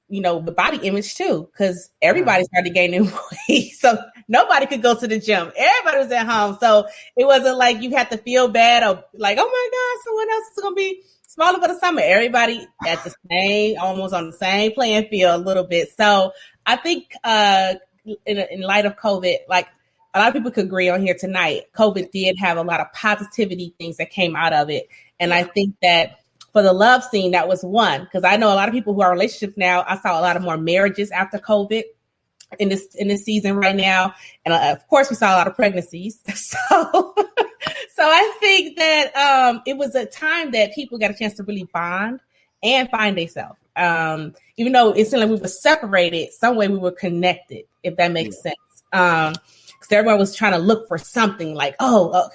Speaker 6: the body image too, because everybody started gaining weight. So nobody could go to the gym. Everybody was at home. So it wasn't like you had to feel bad or like, oh my God, someone else is going to be smaller for the summer. Everybody at the same, almost on the same playing field a little bit. So I think in light of COVID, like a lot of people could agree on here tonight, COVID did have a lot of positivity things that came out of it. And I think that for the love scene, that was one, because I know a lot of people who are in relationships now. I saw a lot of more marriages after COVID in this season right now. And of course, we saw a lot of pregnancies. So I think that it was a time that people got a chance to really bond and find themselves. Even though it seemed like we were separated, some way we were connected, if that makes sense. Because everyone was trying to look for something like,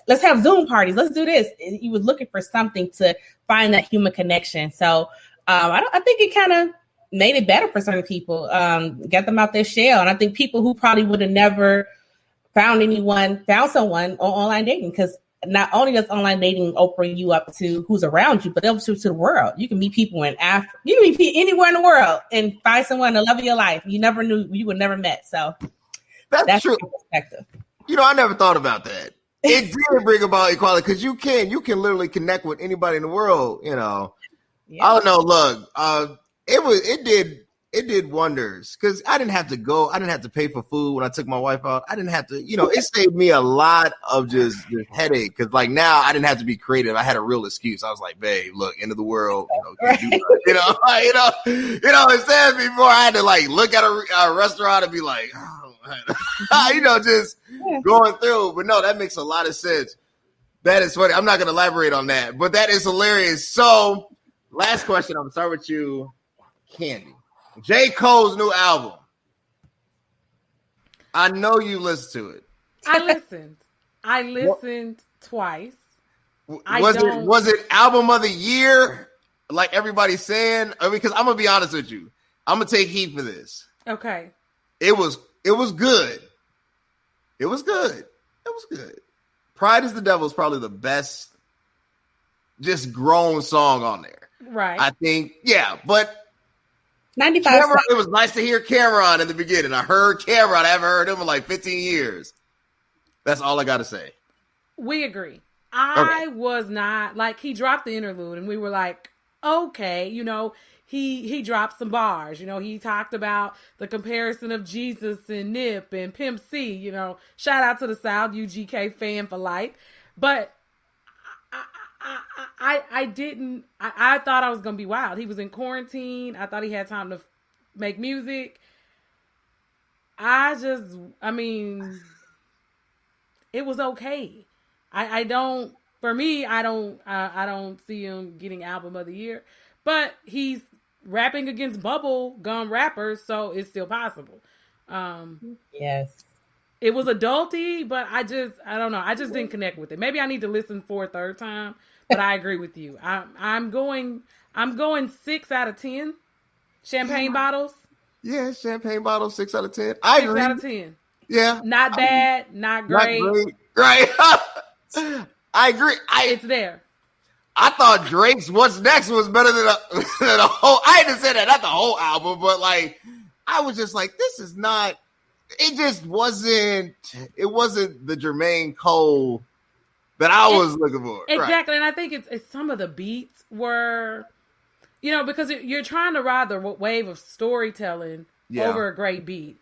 Speaker 6: let's have Zoom parties. Let's do this. You were looking for something to find that human connection. So I think it kind of made it better for certain people, get them out their shell. And I think people who probably would have never found someone on online dating, because not only does online dating open you up to who's around you, but it opens you to the world. You can meet people in Africa. You can meet anywhere in the world and find someone the love of your life. You never knew you would never met. So that's true. Perspective.
Speaker 2: I never thought about that. It did bring about equality because you can literally connect with anybody in the world. Yeah. I don't know. Look, it did wonders because I didn't have to go. I didn't have to pay for food when I took my wife out. I didn't have to. It saved me a lot of just headache because like now I didn't have to be creative. I had a real excuse. I was like, babe, look, end of the world. Instead before I had to like look at a restaurant and be like, just going through. But no, that makes a lot of sense. That is funny. I'm not going to elaborate on that, but that is hilarious. So, last question. I'm going to start with you, Candi. J. Cole's new album. I know you listened to it.
Speaker 7: I listened twice.
Speaker 2: Was it album of the year? Like everybody's saying? Because I'm going to be honest with you. I'm going to take heat for this.
Speaker 7: Okay.
Speaker 2: It was good. It was good. Pride is the Devil is probably the best just grown song on there.
Speaker 7: Right.
Speaker 2: I think, yeah, but
Speaker 6: 95.
Speaker 2: It was nice to hear Cameron in the beginning. I heard Cameron. I haven't heard him in like 15 years. That's all I got to say.
Speaker 7: We agree. I was not, like, he dropped the interlude and we were like, okay, he dropped some bars. He talked about the comparison of Jesus and Nip and Pimp C. Shout out to the South, UGK fan for life. But I thought I was going to be wild. He was in quarantine. I thought he had time to make music. It was okay. I don't see him getting album of the year, but he's rapping against bubble gum rappers, so it's still possible.
Speaker 6: Yes.
Speaker 7: It was adulty, but I don't know. I just didn't connect with it. Maybe I need to listen for a third time, but I agree with you. I'm going 6 out of 10 champagne bottles.
Speaker 2: Yeah, champagne bottle, 6 out of 10. I agree.
Speaker 7: 6 out of 10.
Speaker 2: Yeah.
Speaker 7: Not bad, not great.
Speaker 2: Not great. Right. I agree.
Speaker 7: It's there.
Speaker 2: I thought Drake's What's Next was better than a whole. I didn't say that, not the whole album, but like, I was just like, this is not. It just wasn't. It wasn't the Jermaine Cole that I was looking for.
Speaker 7: Exactly,
Speaker 2: right.
Speaker 7: And I think it's some of the beats were, because you're trying to ride the wave of storytelling over a great beat,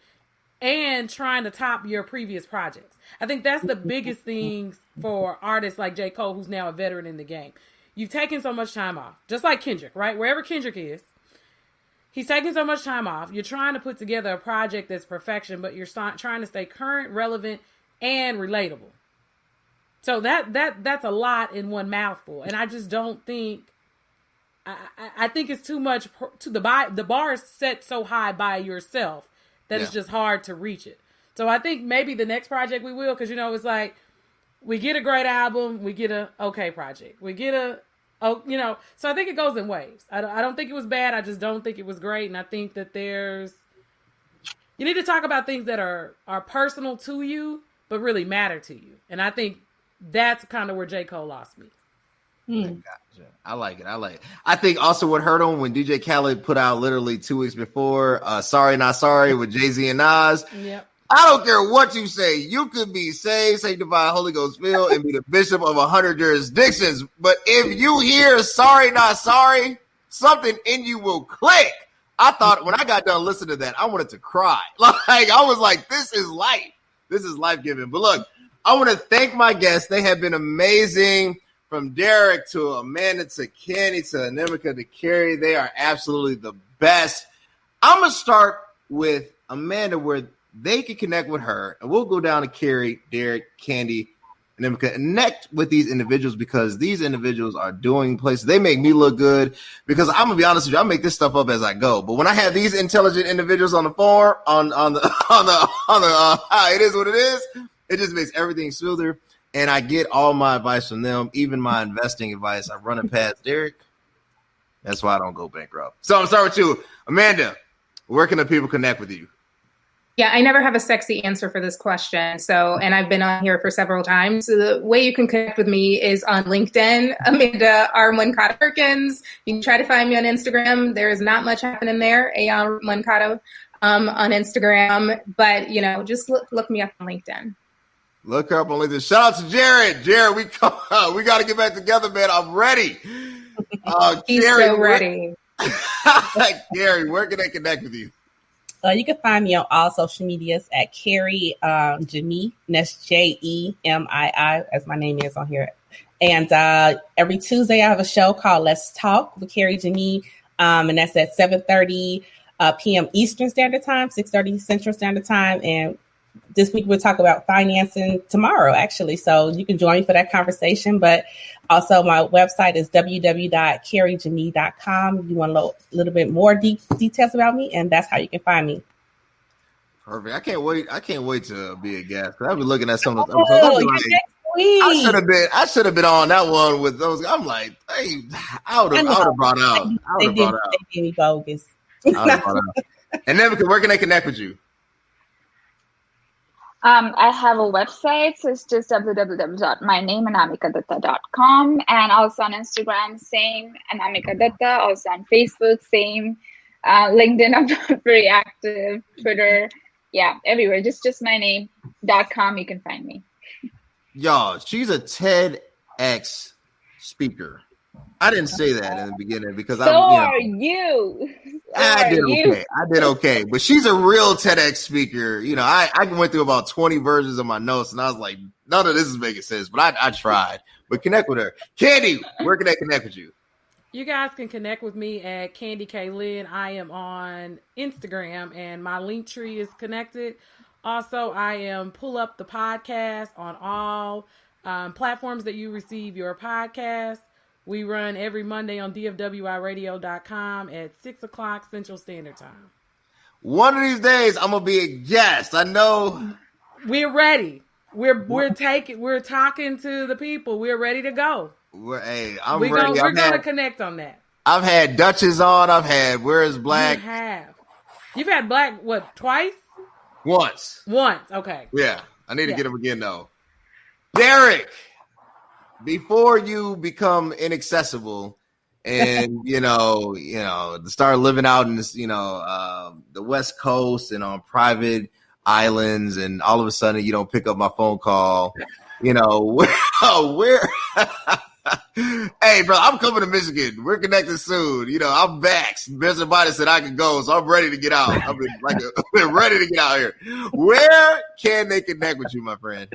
Speaker 7: and trying to top your previous projects. I think that's the biggest things for artists like J. Cole, who's now a veteran in the game. You've taken so much time off, just like Kendrick, right? Wherever Kendrick is, he's taking so much time off. You're trying to put together a project that's perfection, but you're trying to stay current, relevant, and relatable. So that's a lot in one mouthful, and I just don't think. I think it's too much. The bar is set so high by yourself that it's just hard to reach it. So I think maybe the next project we will, because it's like we get a great album, we get a okay project, we get so I think it goes in waves. I don't think it was bad. I just don't think it was great. And I think that you need to talk about things that are personal to you, but really matter to you. And I think that's kind of where J. Cole lost me.
Speaker 2: Gotcha. I like it. I think also what hurt him when DJ Khaled put out literally 2 weeks before Sorry Not Sorry with Jay-Z and Nas.
Speaker 7: Yep.
Speaker 2: I don't care what you say. You could be saved, sanctified, Holy Ghost filled, and be the bishop of 100 jurisdictions. But if you hear Sorry Not Sorry, something in you will click. I thought when I got done listening to that, I wanted to cry. Like, I was like, this is life. This is life-giving. But look, I want to thank my guests. They have been amazing. From Derric to Amanda to Candi to Anamkia to Carri. They are absolutely the best. I'm going to start with Amanda, where they can connect with her, and we'll go down to Carri, Derric, Candi, and then connect with these individuals, because these individuals are doing places. They make me look good, because I'm gonna be honest with you, I make this stuff up as I go. But when I have these intelligent individuals on the phone, on the it is what it is. It just makes everything smoother, and I get all my advice from them, even my investing advice. I run it past Derric. That's why I don't go bankrupt. So I'm sorry with you, Amanda. Where can the people connect with you?
Speaker 4: Yeah, I never have a sexy answer for this question. And I've been on here for several times. So the way you can connect with me is on LinkedIn, Amanda R. Moncada Perkins. You can try to find me on Instagram. There is not much happening there, A.R. Moncada on Instagram. But, just look me up on LinkedIn.
Speaker 2: Look her up on LinkedIn. Shout out to Jared. Jared, we got to get back together, man. I'm ready.
Speaker 4: He's
Speaker 2: Carri,
Speaker 4: so ready.
Speaker 2: Carri, where can they connect with you?
Speaker 6: You can find me on all social medias at Carri Jemmi. That's Jemii, as my name is on here. And every Tuesday I have a show called Let's Talk with Carri Jemmi, and that's at 7:30 p.m. Eastern Standard Time, 6:30 Central Standard Time. And this week we'll talk about financing tomorrow, actually. So you can join me for that conversation. But also my website is www.carrijemmi.com. If you want a little bit more details about me, and that's how you can find me.
Speaker 2: Perfect. I can't wait to be a guest. I've been looking at some of those episodes. I should have been on that one with those. I'm like, hey, I would have brought out.
Speaker 6: They gave me bogus.
Speaker 2: And then where can they connect with you?
Speaker 3: I have a website, so it's just www.mynameanamikadutta.com, and also on Instagram, same, Anamkia Dutta, also on Facebook, same, LinkedIn, I'm not very active, Twitter, everywhere, just myname.com, you can find me.
Speaker 2: Y'all, she's a TEDx speaker. I didn't say that in the beginning because
Speaker 3: I
Speaker 2: did okay. But she's a real TEDx speaker. I went through about 20 versions of my notes, and I was like, none of this is making sense. But I tried. But connect with her. Candi, where can they connect with you?
Speaker 7: You guys can connect with me at Candi K. Lynn. I am on Instagram, and my link tree is connected. Also, I am Pull Up the Podcast on all platforms that you receive your podcast. We run every Monday on dfwiradio.com at 6 o'clock Central Standard Time.
Speaker 2: One of these days, I'm gonna be a guest. I know.
Speaker 7: We're ready. We're talking to the people. We're ready to go.
Speaker 2: I'm ready.
Speaker 7: We're gonna connect on that.
Speaker 2: I've had Duchess on. I've had Where Is Black.
Speaker 7: You have. You've had Black, what, twice?
Speaker 2: Once.
Speaker 7: Okay.
Speaker 2: Yeah. I need to get him again, though. Derric, before you become inaccessible and, start living out in this, the West Coast and on private islands, and all of a sudden you don't pick up my phone call, where hey, bro, I'm coming to Michigan. We're connected soon. I'm vaxxed. There's somebody said I can go, so I'm ready to get out. I've been ready to get out here. Where can they connect with you, my friend?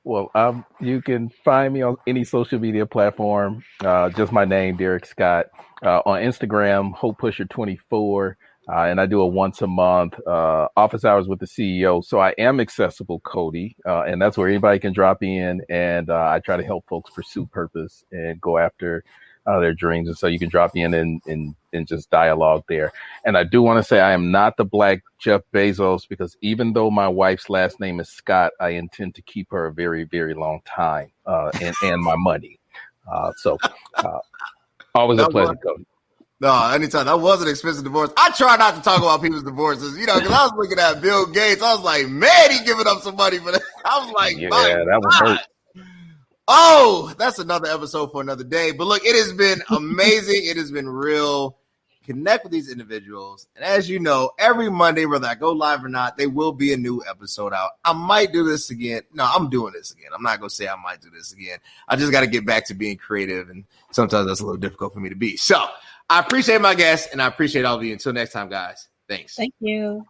Speaker 5: Well, you can find me on any social media platform. Just my name, Derric Scott. On Instagram, HopePusher24. And I do a once a month office hours with the CEO. So I am accessible, Cody. And that's where anybody can drop in. And I try to help folks pursue purpose and go after their dreams. And so you can drop in and just dialogue there. And I do want to say I am not the Black Jeff Bezos, because even though my wife's last name is Scott, I intend to keep her a very, very long time and my money. Always a pleasure, Cody.
Speaker 2: No, anytime. That was an expensive divorce. I try not to talk about people's divorces, because I was looking at Bill Gates. I was like, man, he giving up some money for that. I was like,
Speaker 5: yeah, that would hurt.
Speaker 2: Oh, that's another episode for another day. But look, it has been amazing. It has been real. Connect with these individuals. And as you know, every Monday, whether I go live or not, there will be a new episode out. I might do this again. No, I'm doing this again. I'm not going to say I might do this again. I just got to get back to being creative. And sometimes that's a little difficult for me to be. So I appreciate my guests, and I appreciate all of you. Until next time, guys. Thanks.
Speaker 6: Thank you.